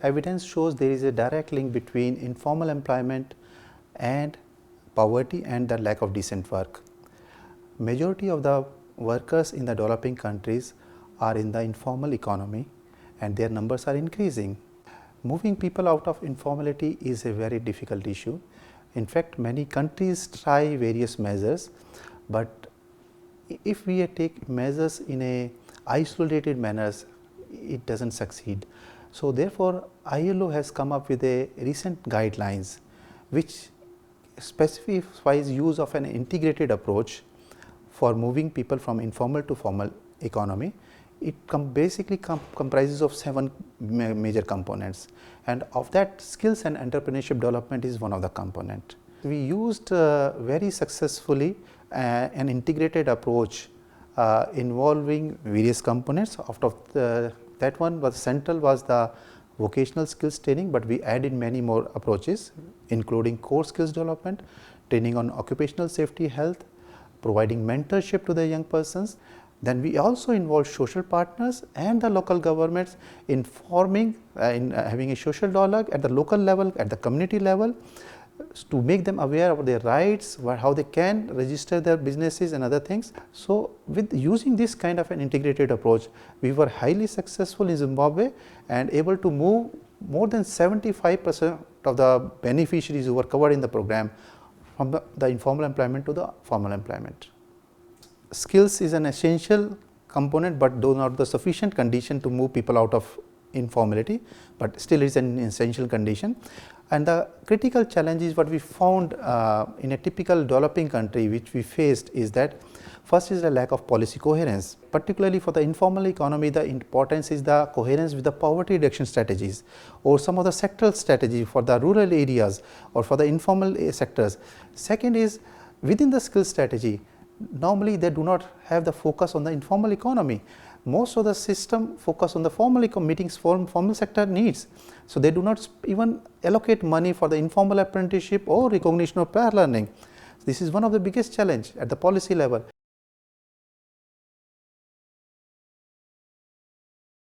evidence shows there is a direct link between informal employment and poverty and the lack of decent work. Majority of the workers in the developing countries are in the informal economy and their numbers are increasing. Moving people out of informality is a very difficult issue. In fact, many countries try various measures, but if we take measures in a isolated manners, it doesn't succeed. So therefore, ILO has come up with a recent guidelines which specifies use of an integrated approach for moving people from informal to formal economy. It basically comprises of 7 major components, and of that skills and entrepreneurship development is one of the component. We used very successfully an integrated approach involving various components. Out of that one was central was the vocational skills training, but we added many more approaches including core skills development, training on occupational safety, health, providing mentorship to the young persons. Then we also involve social partners and the local governments in forming, in having a social dialogue at the local level, at the community level, to make them aware of their rights, how they can register their businesses and other things. So with using this kind of an integrated approach, we were highly successful in Zimbabwe and able to move more than 75% of the beneficiaries who were covered in the program from the informal employment to the formal employment. Skills is an essential component, but though not the sufficient condition to move people out of informality, but still is an essential condition. And the critical challenge is what we found in a typical developing country which we faced is that first is the lack of policy coherence. Particularly for the informal economy, the importance is the coherence with the poverty reduction strategies or some of the sectoral strategy for the rural areas or for the informal sectors. Second is within the skill strategy, normally they do not have the focus on the informal economy. Most of the system focus on the formal sector needs. So they do not even allocate money for the informal apprenticeship or recognition of prior learning. This is one of the biggest challenge at the policy level.